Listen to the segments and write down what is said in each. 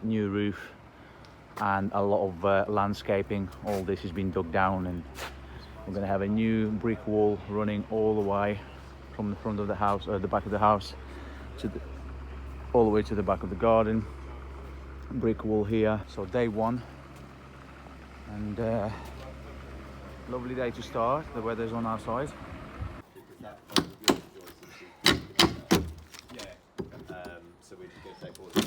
new roof and a lot of landscaping. All this has been dug down, and we're going to have a new brick wall running all the way from the front of the house, or the back of the house, all the way to the back of the garden. Brick wall here. So day one, and lovely day to start. The weather's on our side. So we're going to take all of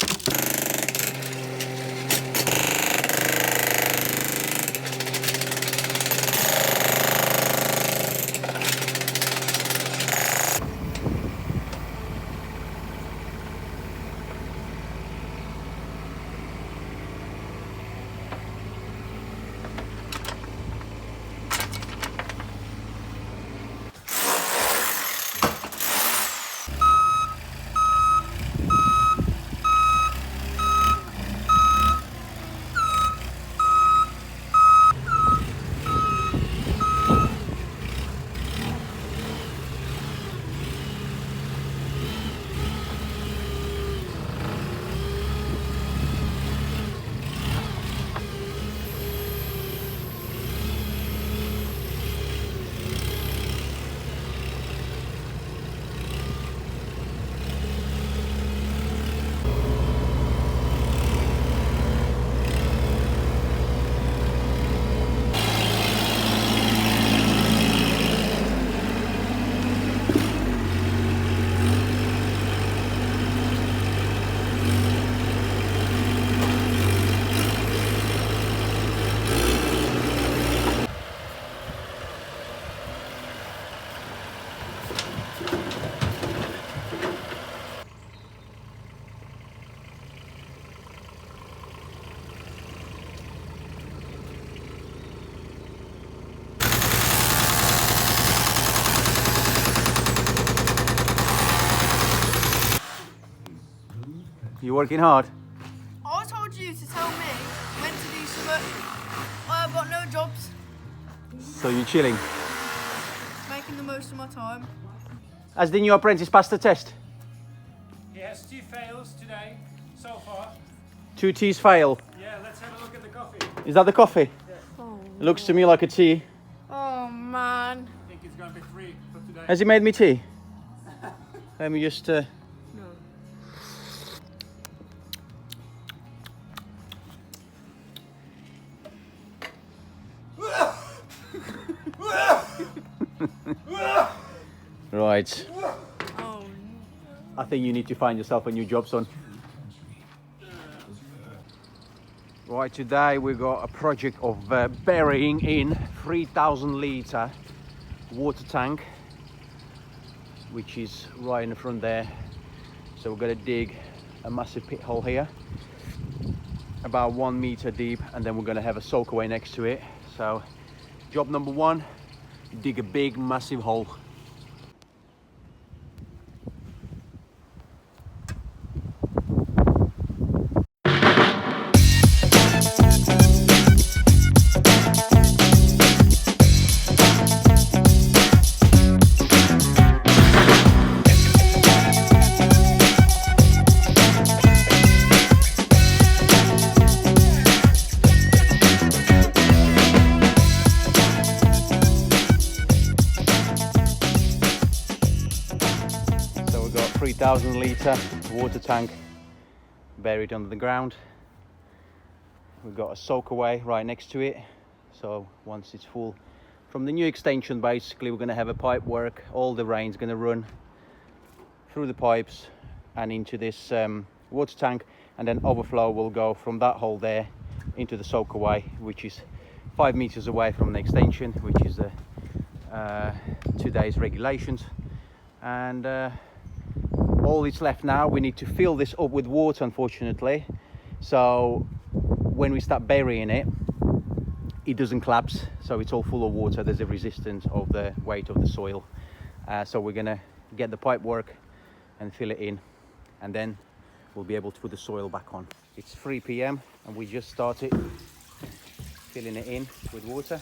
You working hard? I told you to tell me when to do something. I've got no jobs. So you're chilling? Making the most of my time. Has the new apprentice passed the test? He has 2 fails today, so far. 2 teas fail. Yeah, let's have a look at the coffee. Is that the coffee? Oh, It looks to me like a tea. oh man. I think it's gonna be 3 for today. Has he made me tea? Let me just... No. Right. Oh, I think you need to find yourself a new job, son. Right, today we got a project of burying in 3,000 litre water tank, which is right in the front there. So we're going to dig a massive pit hole here, about 1 meter deep, and then we're going to have a soak away next to it. So job number 1, dig a big massive hole. So we've got 3,000 litre water tank buried under the ground. We've got a soak away right next to it. So once it's full, from the new extension, basically we're going to have a pipe work. All the rain's going to run through the pipes and into this water tank, and then overflow will go from that hole there into the soak away, which is 5 meters away from the extension, which is the today's regulations. And all that's left now, we need to fill this up with water, unfortunately. So when we start burying it, it doesn't collapse, so it's all full of water. There's a resistance of the weight of the soil. So we're gonna get the pipe work and fill it in, and then we'll be able to put the soil back on. It's 3 p.m. and we just started filling it in with water.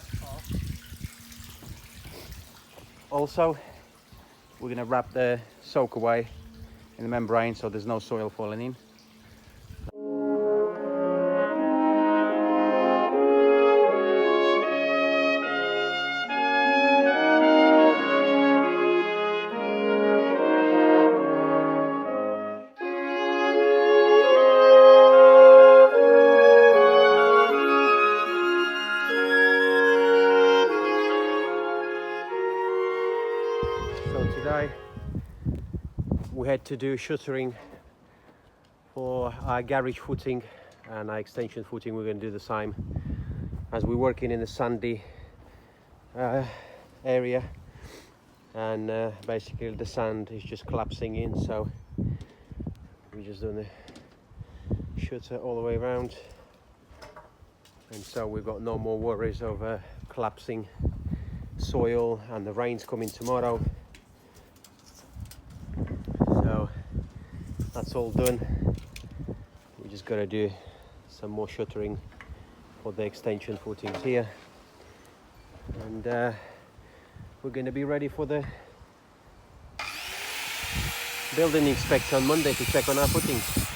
Also, we're gonna wrap the soak away in the membrane so there's no soil falling in. we had to do shuttering for our garage footing and our extension footing. We're going to do the same as we're working in the sandy area, and basically the sand is just collapsing in, so we're just doing the shutter all the way around, and so we've got no more worries of collapsing soil, and the rain's coming tomorrow. So that's all done. We just got to do some more shuttering for the extension footings here, and we're going to be ready for the building inspector on Monday to check on our footings.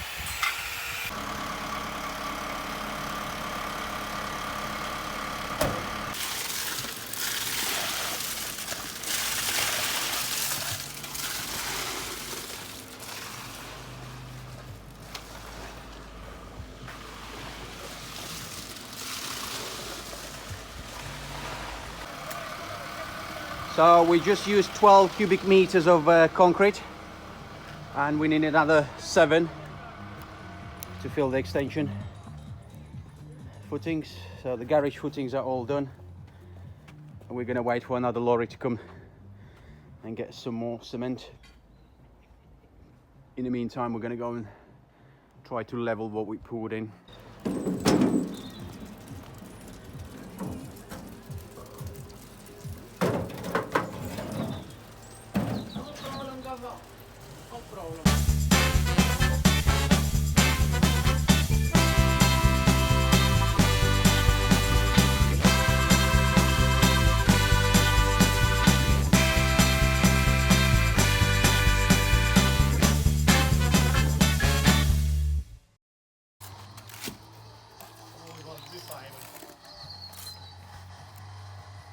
So we just used 12 cubic meters of concrete, and we need another 7 to fill the extension footings. So the garage footings are all done, and we're going to wait for another lorry to come and get some more cement. In the meantime, we're going to go and try to level what we poured in.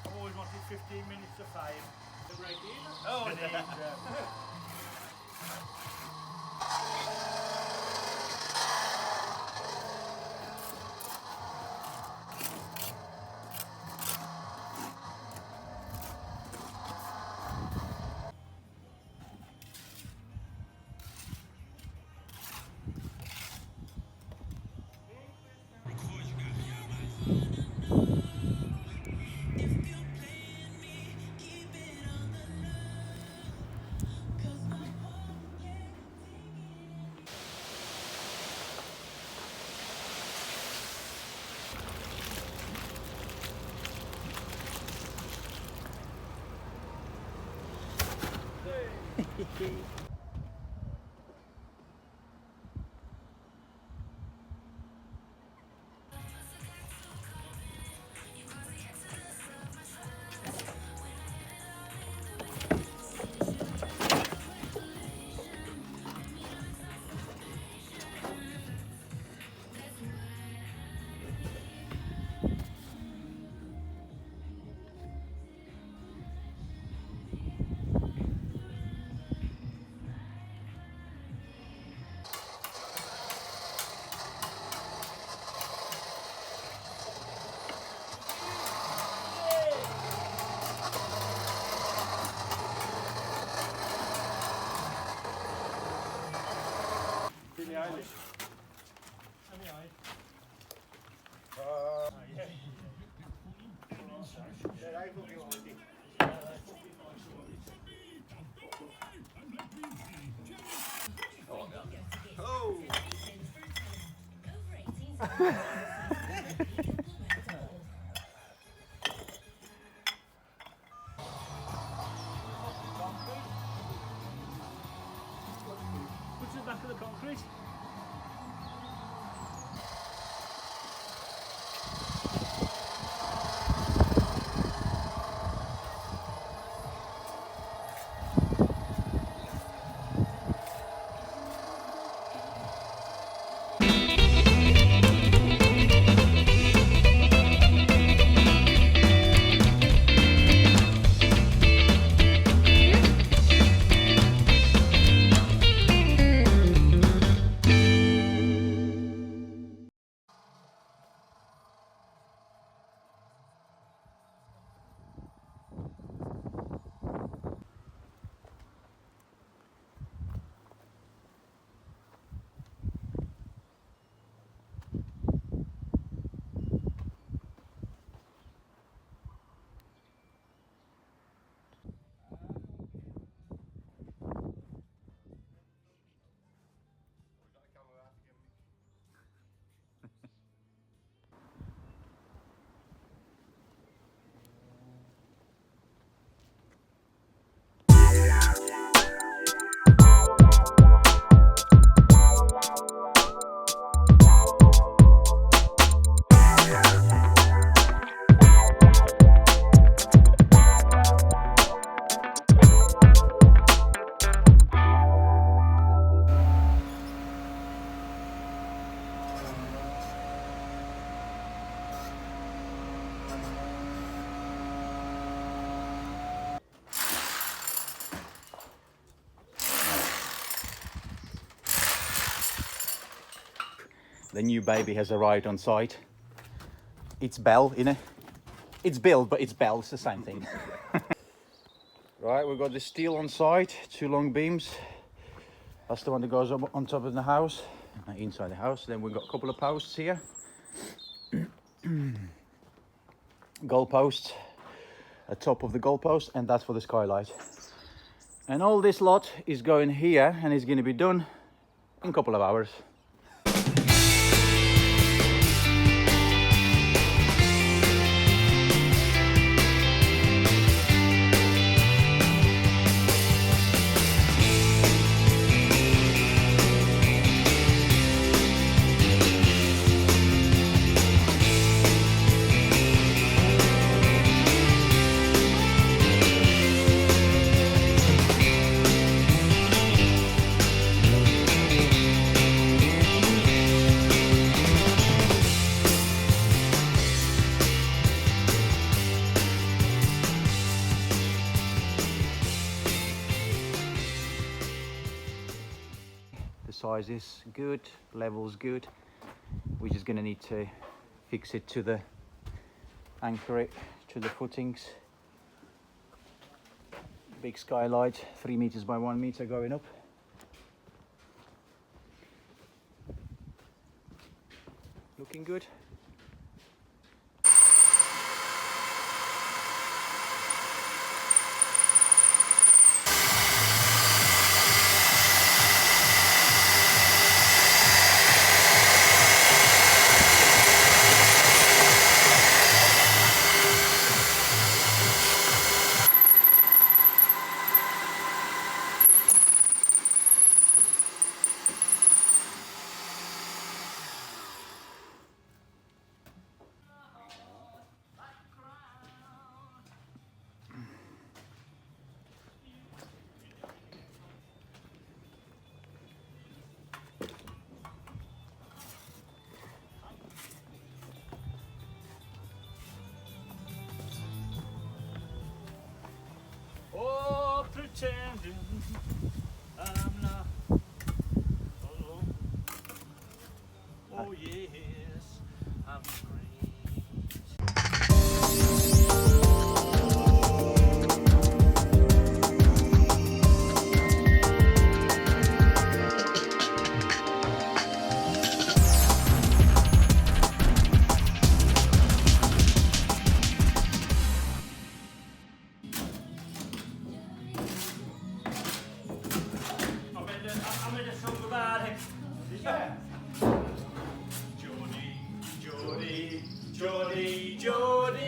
I've always wanted 15 minutes to 5. The break even. Oh, Put to the back of the concrete. The new baby has arrived on site. It's Bell, innit? It's Bill, but it's Bell, it's the same thing. Right, we've got the steel on site, 2 long beams. That's the one that goes up on top of the house, inside the house. Then we've got a couple of posts here. Goal posts, at top of the goal post, and that's for the skylight. And all this lot is going here and is going to be done in a couple of hours. The size is good, level's good. We're just gonna need to fix it to the anchor it to the footings. Big skylight, 3 meters by 1 meter going up. Looking good. Oh, pretending I'm not alone. Oh yes, I'm free. I made a song about it. Yeah. Geordie, Geordie, Geordie, Geordie.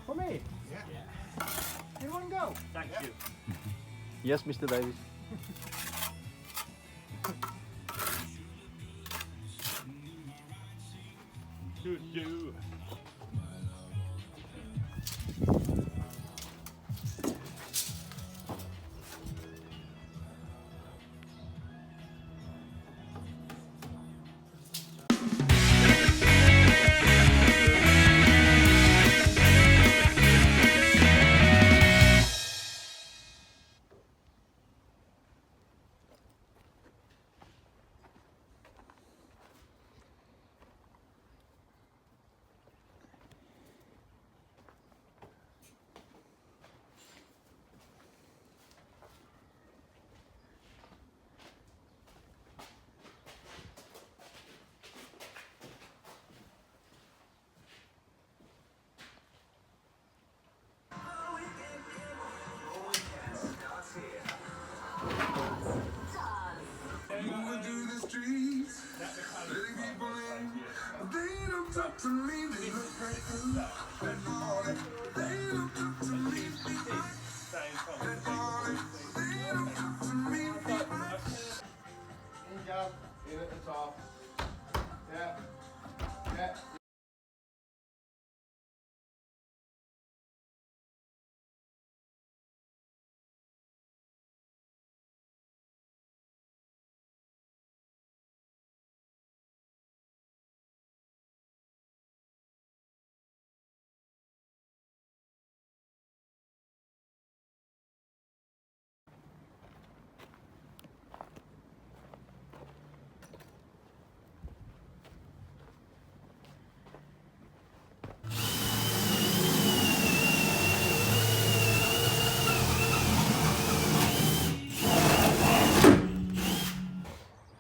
For me? Yeah. You want to go? Thank you. Yes, Mr. Davis. Do. Moving through the streets, letting people in. They don't talk to me, they look right through. That morning, they don't talk to me. That morning, they don't talk to me. Good job. In at the top. Yeah. Yeah.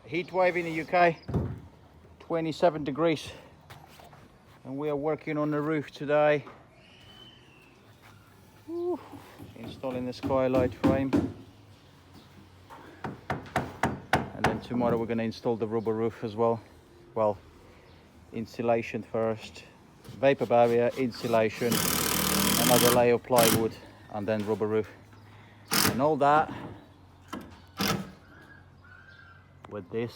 heat wave in the UK, 27 degrees, and we are working on the roof today. Woo. Installing the skylight frame, and then tomorrow we're going to install the rubber roof as well. Well, insulation first, vapor barrier, insulation, another layer of plywood, and then rubber roof, and all that with this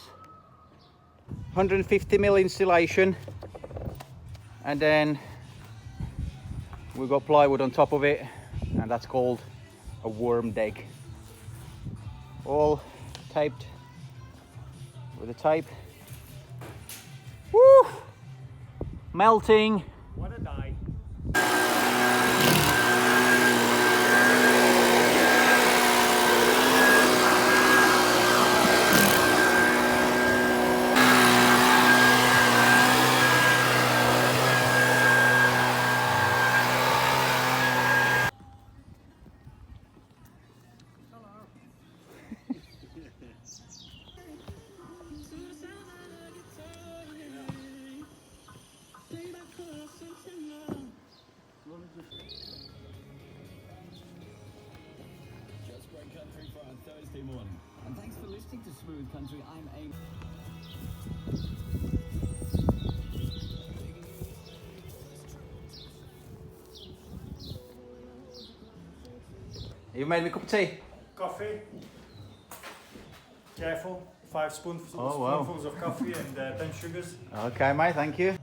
150mm insulation, and then we've got plywood on top of it, and that's called a worm deck. All taped with a tape. Woo! Melting. What a day. Just Great Country for our Thursday morning. And thanks for listening to Smooth Country. I'm Amy. You made me a cup of tea? Coffee. Careful. 5 spoonfuls, Oh, wow. spoonfuls of coffee and 10 sugars. Okay, mate, thank you.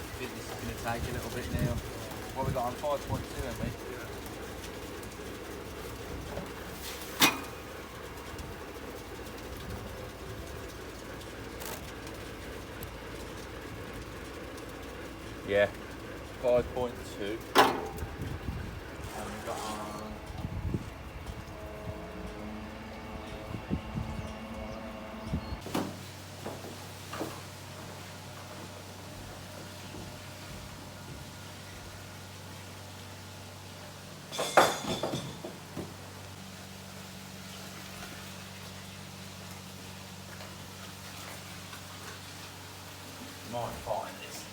I think this is going to take a little bit now. What we got on 5.2, haven't we? Yeah, 5.2. And we got on. Might find this.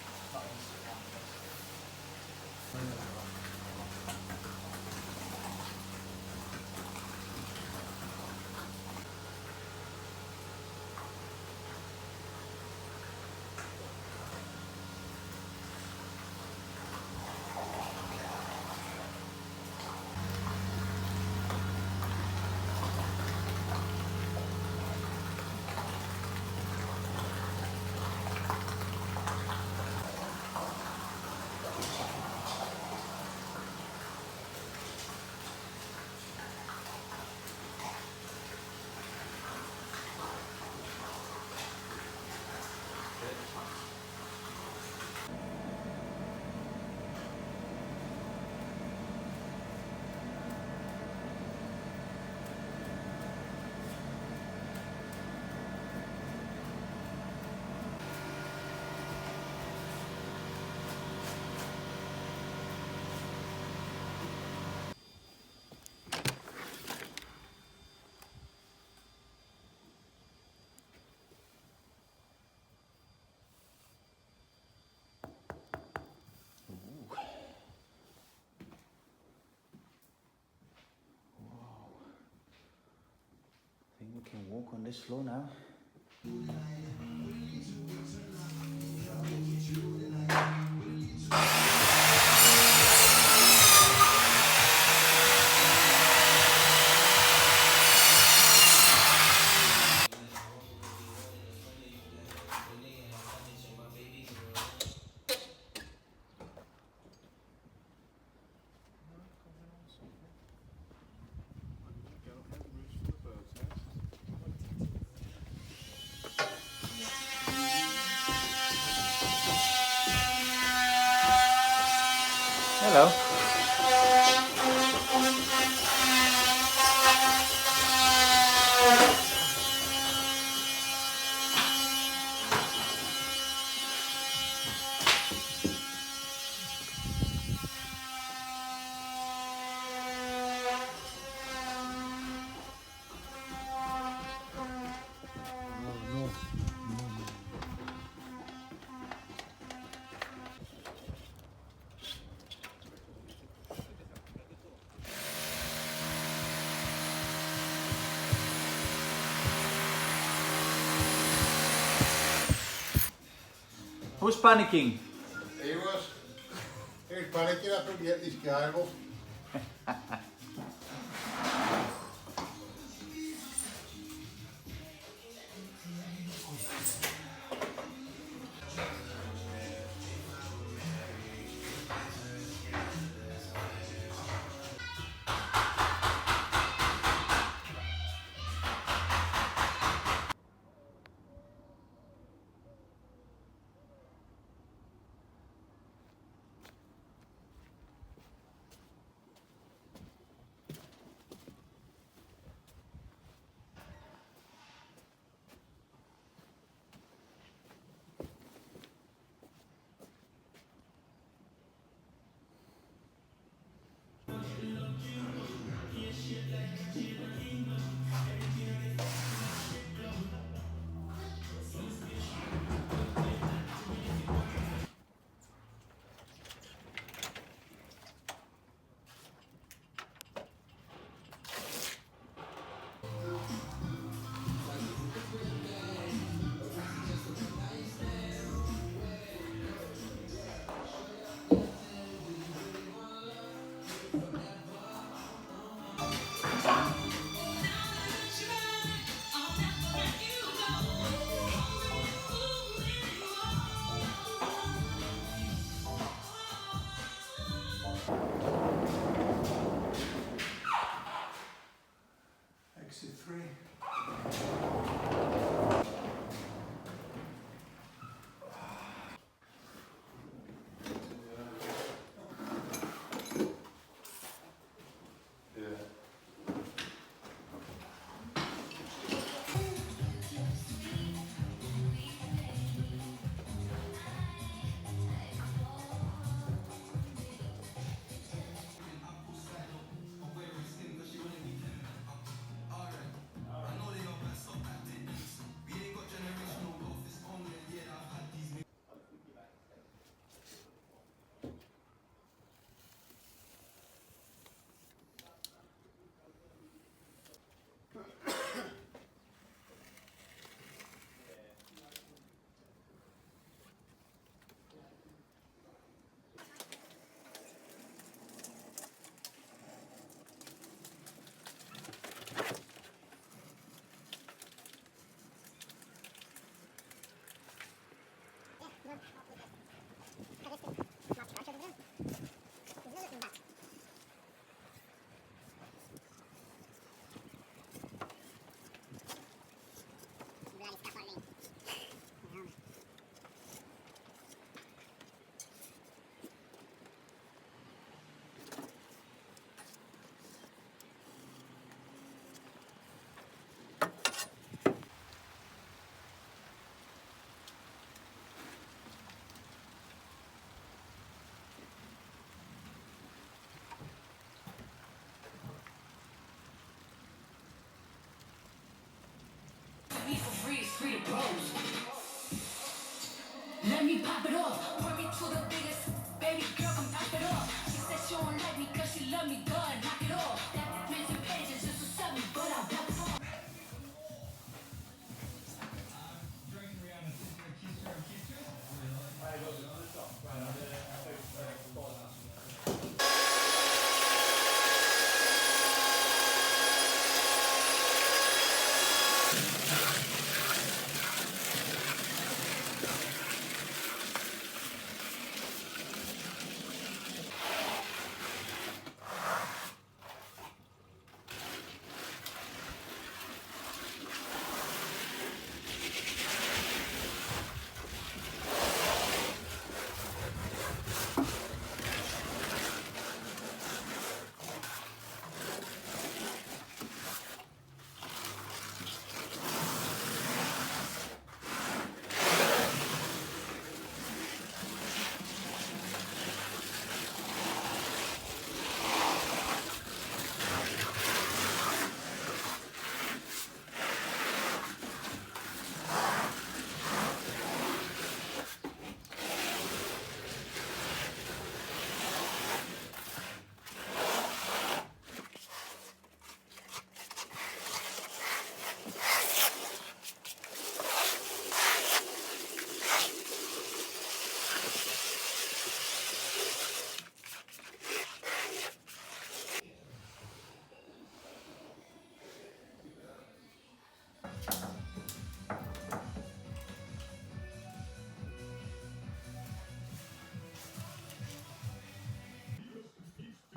think we can walk on this floor now. Hello. Who's panicking? He was. He's panicking after we get this guy off. Exit 3.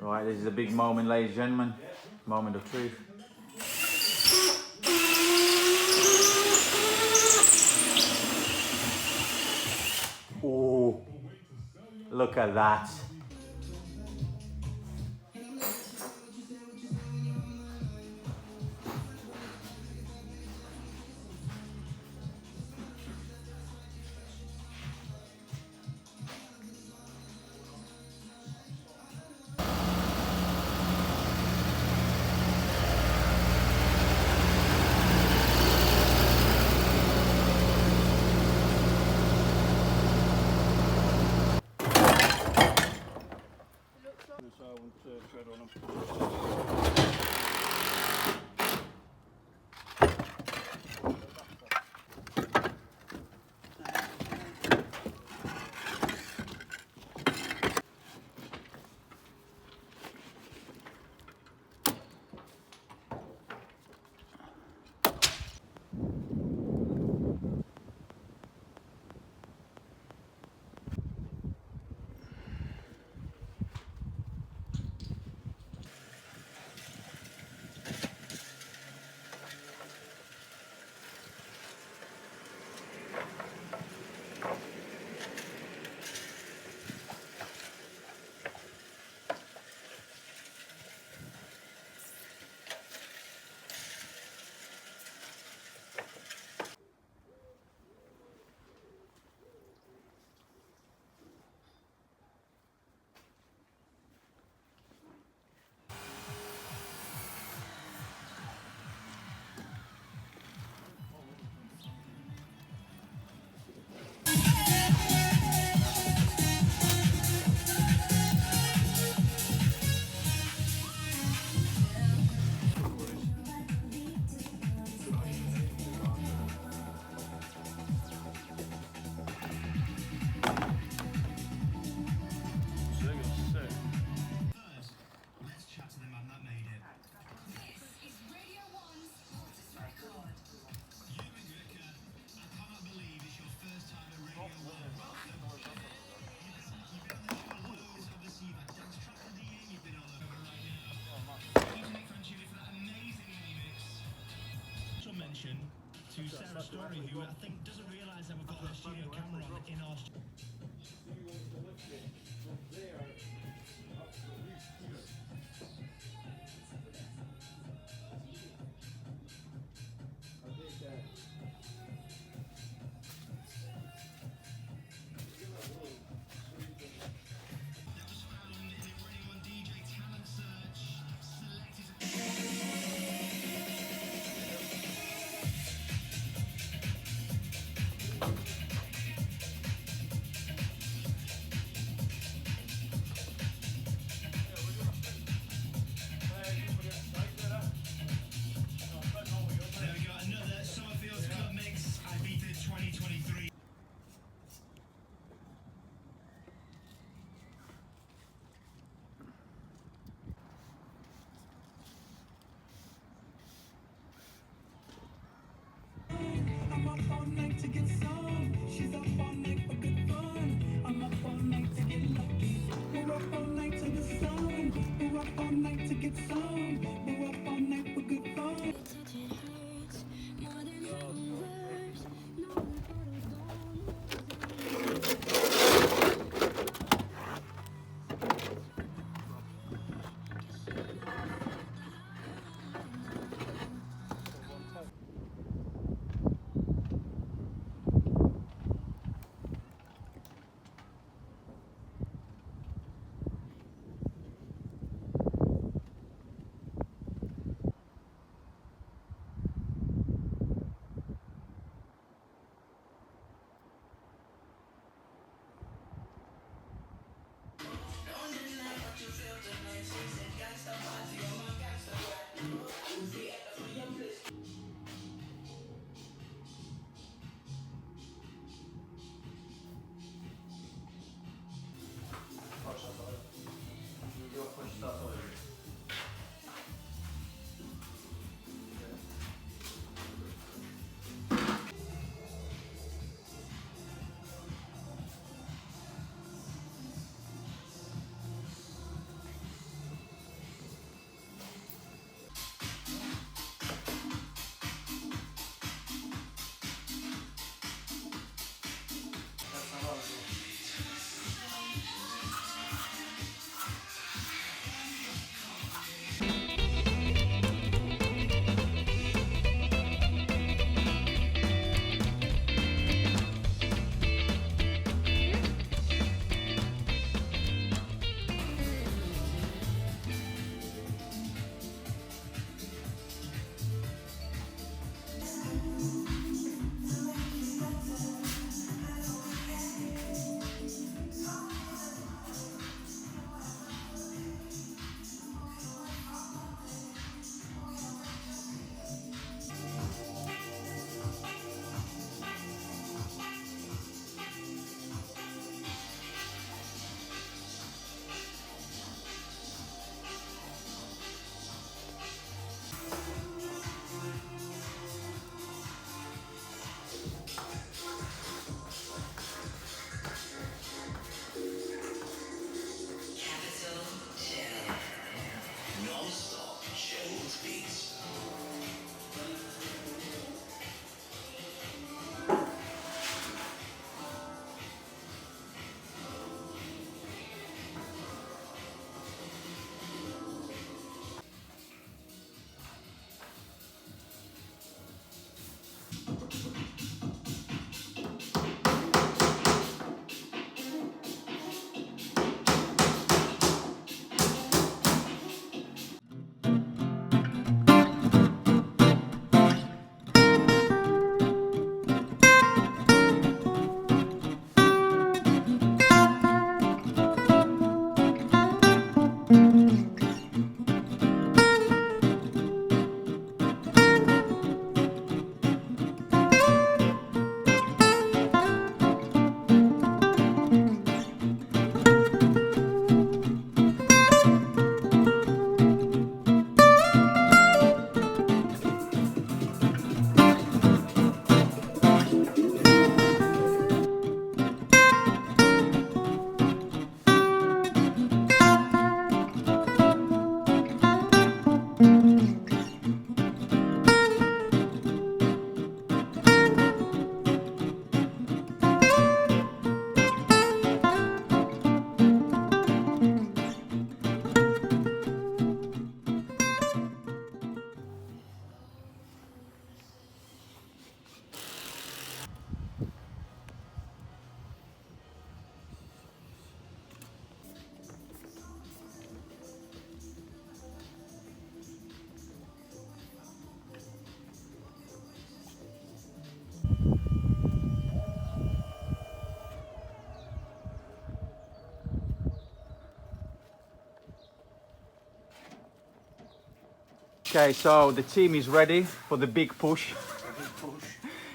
Right, this is a big moment, ladies and gentlemen. Moment of truth. Oh, look at that. So I won't tread on them. Mention to Sarah Story, who I think doesn't realise that we've got a studio camera on in our Okay, so the team is ready for the big push.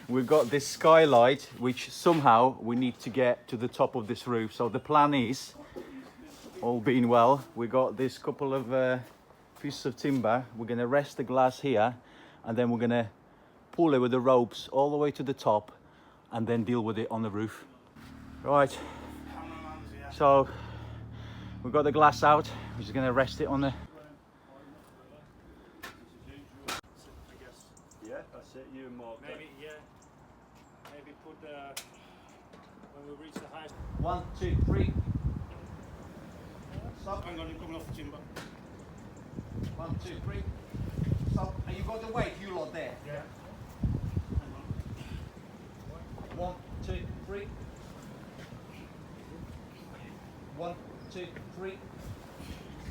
We've got this skylight, which somehow we need to get to the top of this roof. So the plan is, all being well, we got this couple of pieces of timber. We're gonna rest the glass here, and then we're gonna pull it with the ropes all the way to the top, and then deal with it on the roof. Right. So we've got the glass out. We're just gonna rest it on the. Yeah, that's it. You and Mark. Maybe, yeah. Maybe put when we reach the highest. 1, 2, 3. Stop. Hang on, you're coming off the timber. 1, 2, 3. Stop. And you got the weight, you lot there. Yeah. 1, 2, 3. 1, 2, 3.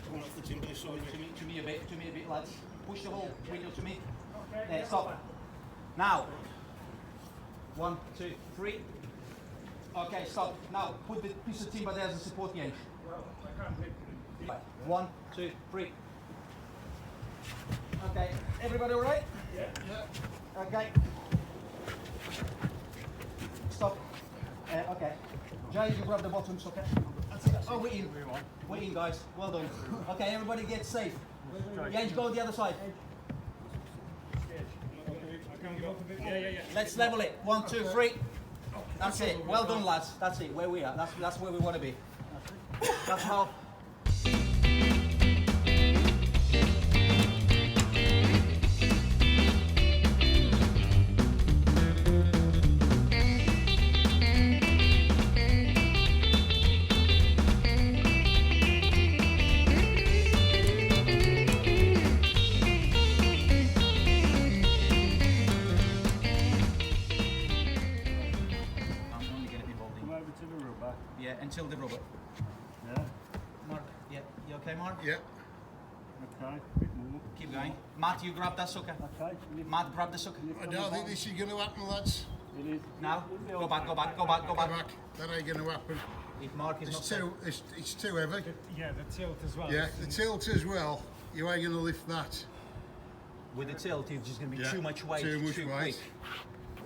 Coming off the timber. Sorry. To me a bit, lads. Push the whole window to me. There, stop. Now. 1, 2, 3. Okay, stop. Now put the piece of timber there as a support gauge. Well, I can't lift it. 1, 2, 3. Okay, everybody all right? Yeah. Okay. Stop. Okay. Jay, you grab the bottoms, okay? That's it. Oh, we're in. We're in, guys. Well done. Okay, everybody get safe. Jens, go the other side. I can give up a bit. Yeah. Let's level it. 1, 2, 3. That's it. Well done, lads. That's it. Where we are. That's where we want to be. That's how. Yeah, until the rubber. Yeah. Mark, yeah, you okay, Mark? Yeah. Okay. Bit more. Keep going. Matt, you grab that sucker. Okay. Matt, grab the sucker. I don't think this is going to happen, lads. It is. Now, go back. Go back. That ain't going to happen. If Mark is It's not too, it's too heavy. Yeah, the tilt as well. Yeah, the tilt as well. You ain't going to lift that. with the tilt, it's just going to be Yeah, too much weight, too much quick. weight.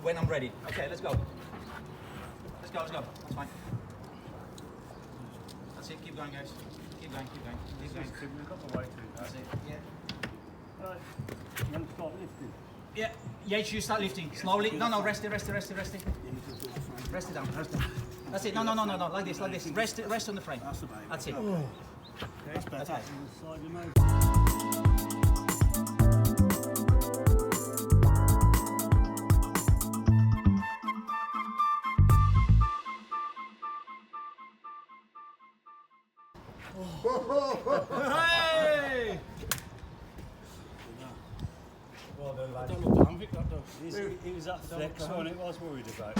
When I'm ready. Okay, let's go. Let's go. That's fine. That's it. Keep going, guys. Keep going. We've got the weight in That's that. it. Yeah. Right. You want to start lifting? Yeah. Yes, you start lifting slowly. No, rest it. Rest it down. That's it. No. Like this. Rest on the frame. That's it. That's it. Slide your nose. Hey! Well done, lad. Don't look down, Vic, that does. It was that flex one it was worried about.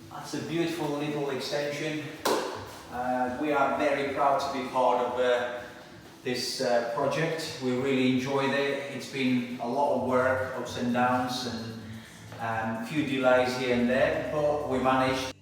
That's a beautiful little extension. We are very proud to be part of this project. We really enjoyed it. It's been a lot of work, ups and downs, and a few delays here and there, but we managed.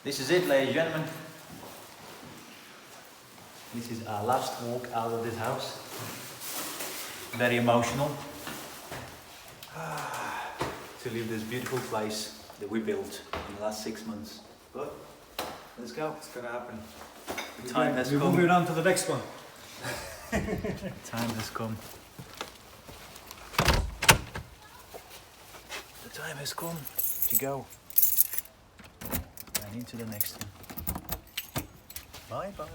This is it, ladies and gentlemen. This is our last walk out of this house. Very emotional. To leave this beautiful place that we built in the last 6 months. But let's go. It's gonna happen. The time has We're come. moving on to the next one. Time has come. The time has come to go. And into the next one. Bye bye.